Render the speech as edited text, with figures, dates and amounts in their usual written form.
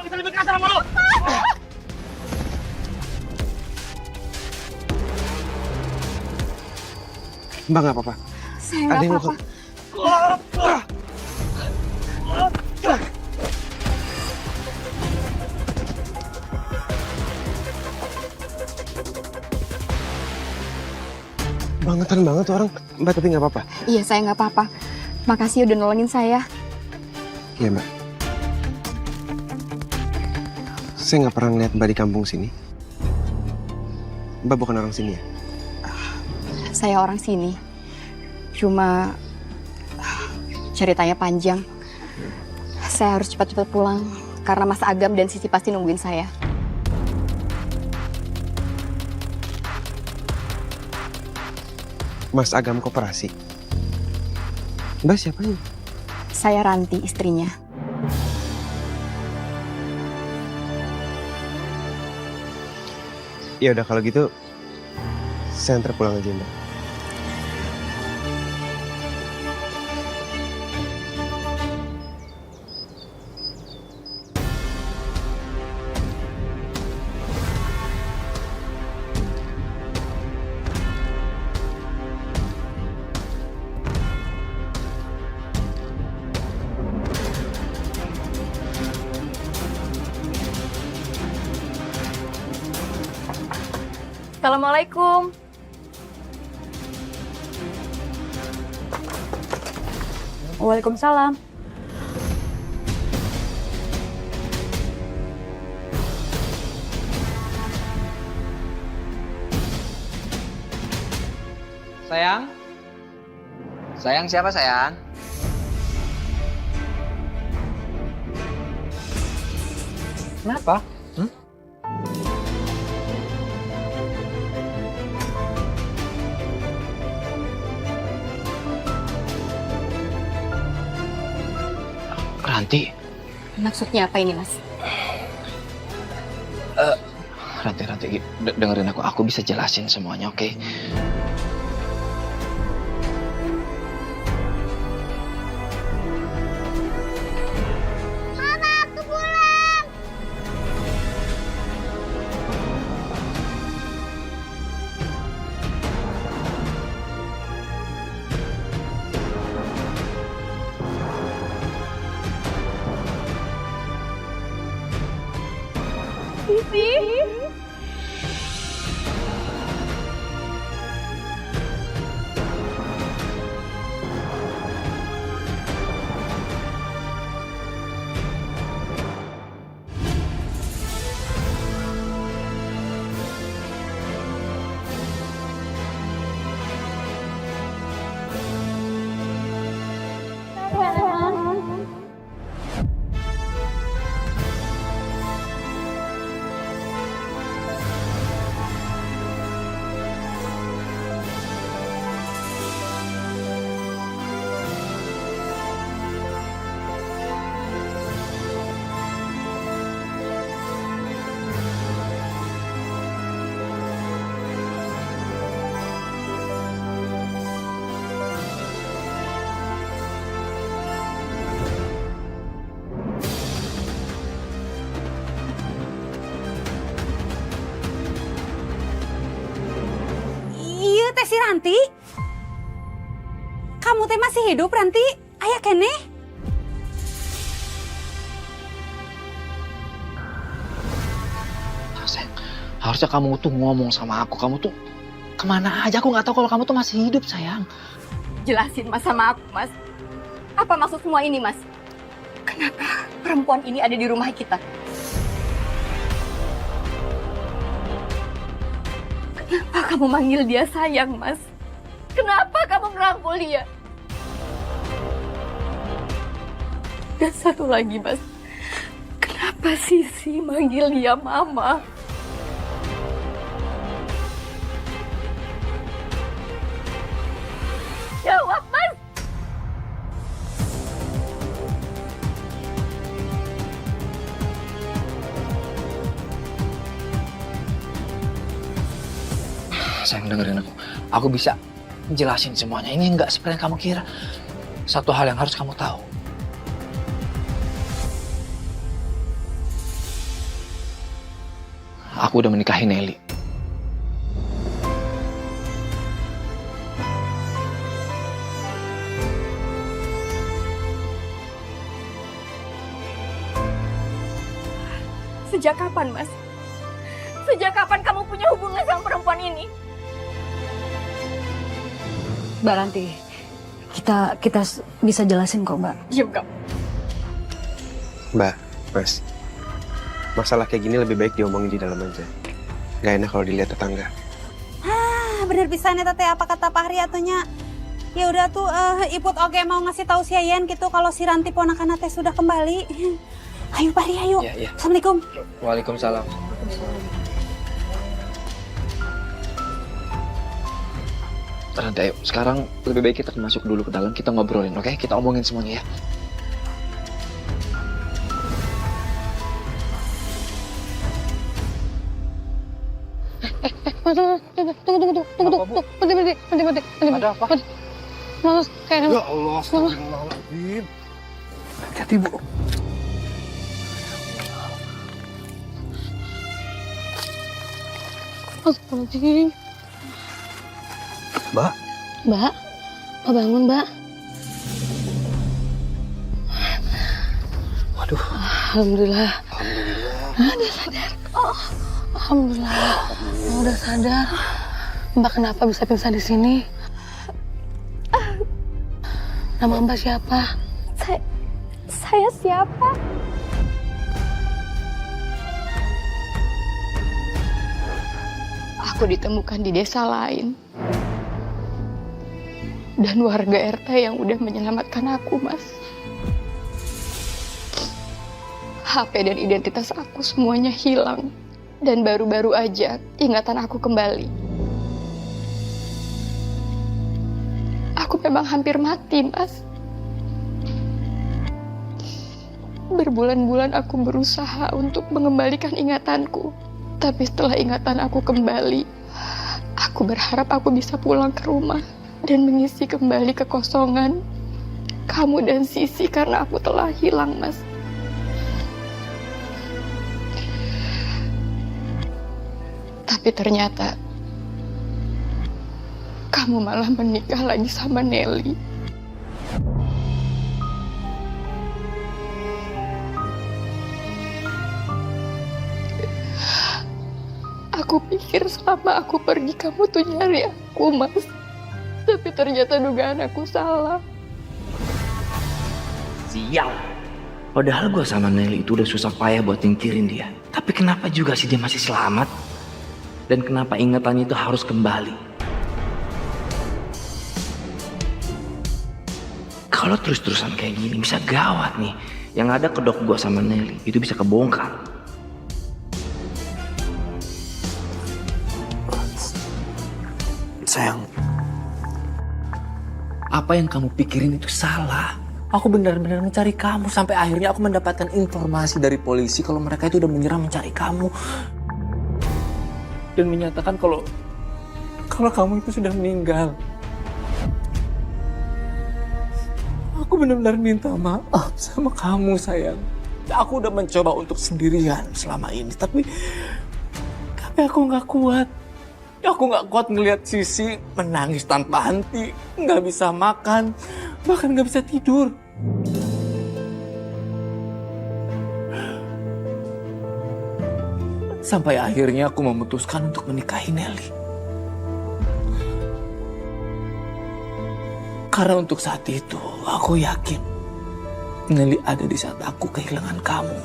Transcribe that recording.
bisa lebih kasar sama lu. Mbak nggak apa-apa. Saya nggak Ada yang apa-apa. Bangetan banget tuh orang. Mbak tapi nggak apa-apa. Iya, saya nggak apa-apa. Makasih udah nolongin saya. Iya Mbak. Saya nggak pernah ngeliat Mbak di kampung sini. Mbak bukan orang sini ya? Saya orang sini. Cuma ceritanya panjang. Saya harus cepat-cepat pulang karena Mas Agam dan Sisi pasti nungguin saya. Mas Agam Koperasi. Mbak siapanya? Saya Ranti, istrinya. Ya udah kalau gitu saya antar pulang aja Mbak. Assalamualaikum. Waalaikumsalam. Sayang? Sayang siapa sayang? Kenapa? Ranti, Maksudnya apa ini, Mas? Ranti, dengerin aku bisa jelasin semuanya, oke? Iya teh si Ranti. Kamu teh masih hidup Ranti? Aya kene? Sayang, harusnya kamu tuh ngomong sama aku. Kamu tuh kemana aja? Aku nggak tahu kalau kamu tuh masih hidup, sayang. Jelasin Mas sama aku, Mas. Apa maksud semua ini, Mas? Kenapa perempuan ini ada di rumah kita? Kenapa kamu manggil dia sayang, Mas? Kenapa kamu merangkul dia? Dan satu lagi, Mas. Kenapa Sisi manggil dia Mama? Jawab, Mas! Sayang, dengerin aku. Aku bisa jelasin semuanya. Ini nggak seperti yang kamu kira. Satu hal yang harus kamu tahu. aku udah menikahi Nelly. Sejak kapan, Mas? Sejak kapan kamu punya hubungan sama perempuan ini? Mbak Ranti, kita bisa jelasin kok, Mbak. Diam kamu. Mbak, Mas. Masalah kayak gini lebih baik diomongin di dalam aja. Gak enak kalau dilihat tetangga. Bener pisan eta teh apa kata Pak Haryatonya. Ya udah tuh Iput oke mau ngasih tahu si Yayan gitu kalau si Ranti ponakanna teh sudah kembali. Ayo Pak Hari, ayo. Iya. Assalamualaikum. Waalaikumsalam. Nanti ayo, sekarang lebih baik kita masuk dulu ke dalam, kita ngobrolin, oke? Kita omongin semuanya ya. Tunggu. Ada apa? Mas, kayaknya Ya Allah, astagfirullahaladzim. hati Bu. Astagfirullahaladzim. Mbak, Mbak, bangun, Mbak. waduh. Alhamdulillah. Alhamdulillah. Udah sadar. Oh, Alhamdulillah. Udah sadar. Mbak kenapa bisa pingsan di sini? Nama Mbak siapa? Saya siapa? Aku ditemukan di desa lain. Dan warga RT yang udah menyelamatkan aku, Mas. HP dan identitas aku semuanya hilang. Dan baru-baru aja ingatan aku kembali. Aku memang hampir mati, Mas. Berbulan-bulan aku berusaha untuk mengembalikan ingatanku. Tapi setelah ingatan aku kembali, aku berharap aku bisa pulang ke rumah dan mengisi kembali kekosongan kamu dan Sisi karena aku telah hilang, Mas. Tapi ternyata kamu malah menikah lagi sama Nelly. Aku pikir selama aku pergi kamu tuh nyari aku, Mas. Tapi ternyata dugaan aku salah. Sial. Padahal gue sama Nelly itu udah susah payah buat nyingkirin dia. Tapi kenapa juga sih dia masih selamat? Dan kenapa ingatannya itu harus kembali? Kalau terus-terusan kayak gini bisa gawat nih. Yang ada kedok gue sama Nelly itu bisa kebongkar. Sayang, Apa yang kamu pikirin itu salah. Aku benar-benar mencari kamu sampai akhirnya aku mendapatkan informasi dari polisi kalau mereka itu udah menyerang mencari kamu dan menyatakan kalau kamu itu sudah meninggal. Aku benar-benar minta maaf sama kamu, sayang. Aku udah mencoba untuk sendirian selama ini, tapi aku nggak kuat. Aku nggak kuat ngelihat Sisi menangis tanpa henti, nggak bisa makan, bahkan nggak bisa tidur. Sampai akhirnya aku memutuskan untuk menikahi Nelly. Karena untuk saat itu, aku yakin Nelly ada di saat aku kehilangan kamu.